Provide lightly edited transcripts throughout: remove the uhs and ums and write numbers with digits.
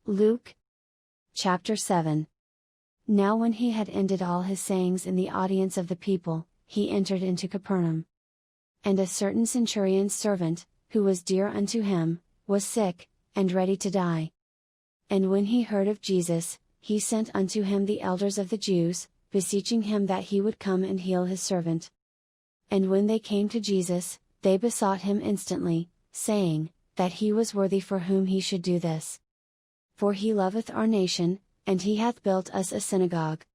Luke chapter 7. Now when he had ended all his sayings in the audience of the people, he entered into Capernaum. And a certain centurion's servant, who was dear unto him, was sick, and ready to die. And when he heard of Jesus, he sent unto him the elders of the Jews, beseeching him that he would come and heal his servant. And when they came to Jesus, they besought him instantly, saying, that he was worthy for whom he should do this. For he loveth our nation, and he hath built us a synagogue.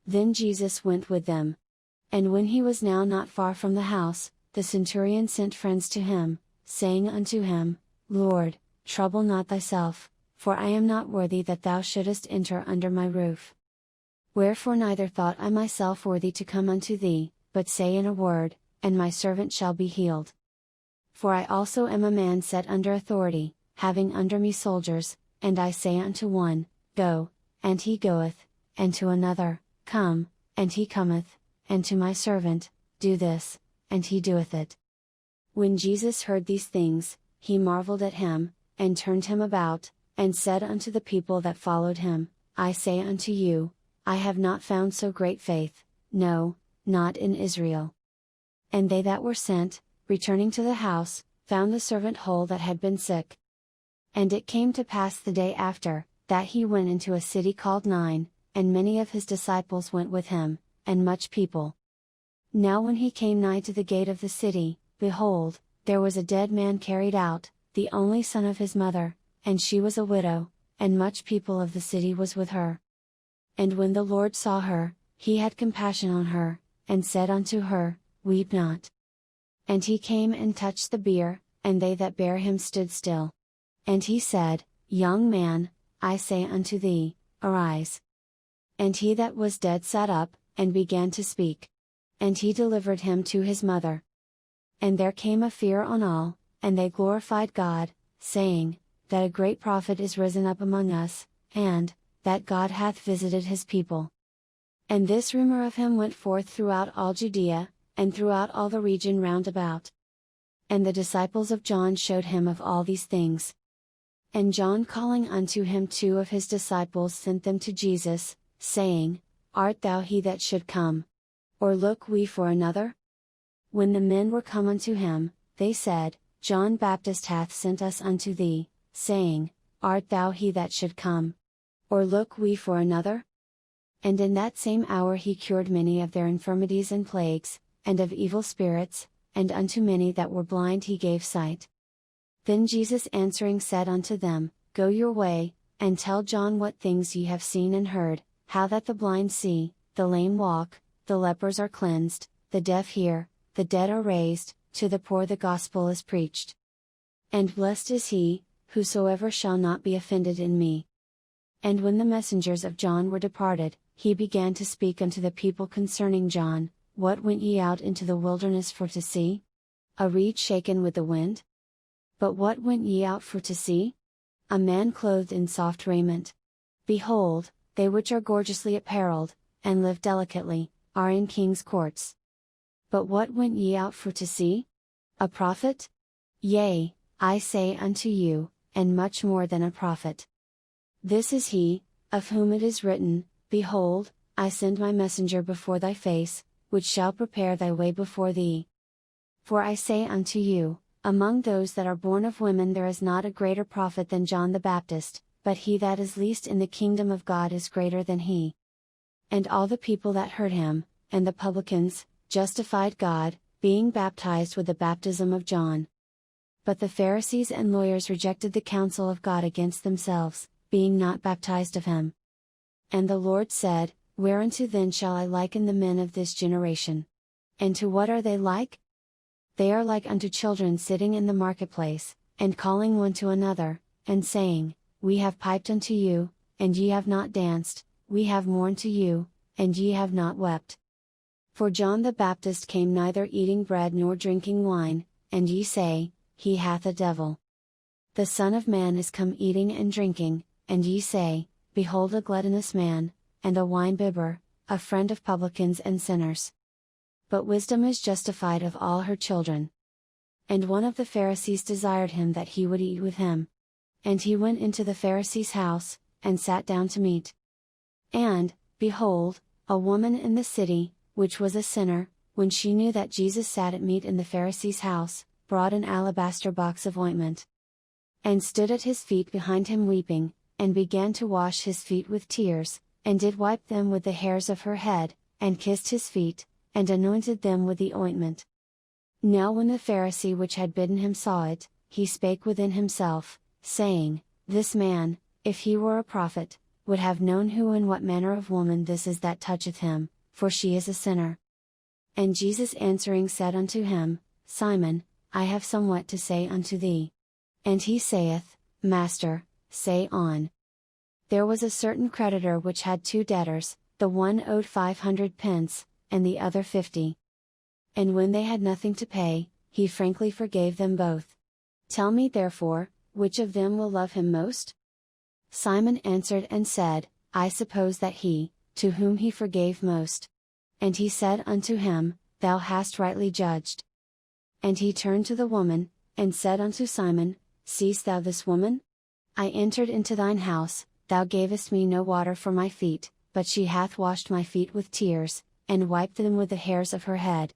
Then Jesus went with them. And when he was now not far from the house, the centurion sent friends to him, saying unto him, Lord, trouble not thyself, for I am not worthy that thou shouldest enter under my roof. Wherefore neither thought I myself worthy to come unto thee, but say in a word, and my servant shall be healed. For I also am a man set under authority, having under me soldiers, and I say unto one, Go, and he goeth, and to another, Come, and he cometh, and to my servant, Do this, and he doeth it. When Jesus heard these things, he marveled at him, and turned him about, and said unto the people that followed him, I say unto you, I have not found so great faith, no, not in Israel. And they that were sent, returning to the house, found the servant whole that had been sick. And it came to pass the day after, that he went into a city called Nain, and many of his disciples went with him, and much people. Now when he came nigh to the gate of the city, behold, there was a dead man carried out, the only son of his mother, and she was a widow, and much people of the city was with her. And when the Lord saw her, he had compassion on her, and said unto her, Weep not. And he came and touched the bier, and they that bare him stood still. And he said, Young man, I say unto thee, arise. And he that was dead sat up, and began to speak. And he delivered him to his mother. And there came a fear on all, and they glorified God, saying, that a great prophet is risen up among us, and, that God hath visited his people. And this rumor of him went forth throughout all Judea, and throughout all the region round about. And the disciples of John showed him of all these things. And John calling unto him 2 of his disciples sent them to Jesus, saying, Art thou he that should come? Or look we for another? When the men were come unto him, they said, John Baptist hath sent us unto thee, saying, Art thou he that should come? Or look we for another? And in that same hour he cured many of their infirmities and plagues, and of evil spirits, and unto many that were blind he gave sight. Then Jesus answering said unto them, Go your way, and tell John what things ye have seen and heard, how that the blind see, the lame walk, the lepers are cleansed, the deaf hear, the dead are raised, to the poor the gospel is preached. And blessed is he, whosoever shall not be offended in me. And when the messengers of John were departed, he began to speak unto the people concerning John, What went ye out into the wilderness for to see? A reed shaken with the wind? But what went ye out for to see? A man clothed in soft raiment. Behold, they which are gorgeously apparelled, and live delicately, are in king's courts. But what went ye out for to see? A prophet? Yea, I say unto you, and much more than a prophet. This is he, of whom it is written, Behold, I send my messenger before thy face, which shall prepare thy way before thee. For I say unto you, among those that are born of women there is not a greater prophet than John the Baptist, but he that is least in the kingdom of God is greater than he. And all the people that heard him, and the publicans, justified God, being baptized with the baptism of John. But the Pharisees and lawyers rejected the counsel of God against themselves, being not baptized of him. And the Lord said, Whereunto then shall I liken the men of this generation? And to what are they like? They are like unto children sitting in the marketplace, and calling one to another, and saying, We have piped unto you, and ye have not danced, we have mourned to you, and ye have not wept. For John the Baptist came neither eating bread nor drinking wine, and ye say, He hath a devil. The Son of Man is come eating and drinking, and ye say, Behold a gluttonous man, and a winebibber, a friend of publicans and sinners. But wisdom is justified of all her children. And one of the Pharisees desired him that he would eat with him. And he went into the Pharisee's house, and sat down to meat. And, behold, a woman in the city, which was a sinner, when she knew that Jesus sat at meat in the Pharisee's house, brought an alabaster box of ointment. And stood at his feet behind him weeping, and began to wash his feet with tears, and did wipe them with the hairs of her head, and kissed his feet, and anointed them with the ointment. Now when the Pharisee which had bidden him saw it, he spake within himself, saying, This man, if he were a prophet, would have known who and what manner of woman this is that toucheth him, for she is a sinner. And Jesus answering said unto him, Simon, I have somewhat to say unto thee. And he saith, Master, say on. There was a certain creditor which had 2 debtors, the one owed 500 pence, and the other 50. And when they had nothing to pay, he frankly forgave them both. Tell me therefore, which of them will love him most? Simon answered and said, I suppose that he, to whom he forgave most. And he said unto him, Thou hast rightly judged. And he turned to the woman, and said unto Simon, Seest thou this woman? I entered into thine house, thou gavest me no water for my feet, but she hath washed my feet with tears, and wiped them with the hairs of her head.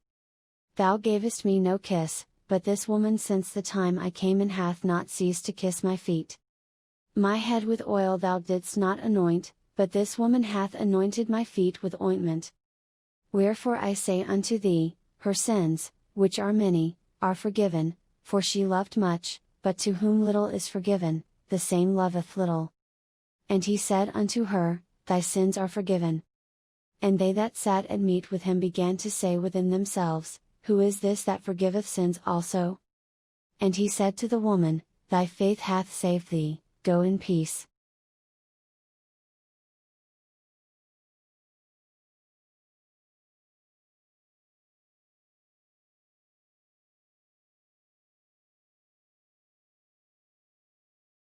Thou gavest me no kiss, but this woman since the time I came in hath not ceased to kiss my feet. My head with oil thou didst not anoint, but this woman hath anointed my feet with ointment. Wherefore I say unto thee, her sins, which are many, are forgiven, for she loved much, but to whom little is forgiven, the same loveth little. And he said unto her, Thy sins are forgiven. And they that sat at meat with him began to say within themselves, Who is this that forgiveth sins also? And he said to the woman, Thy faith hath saved thee, go in peace.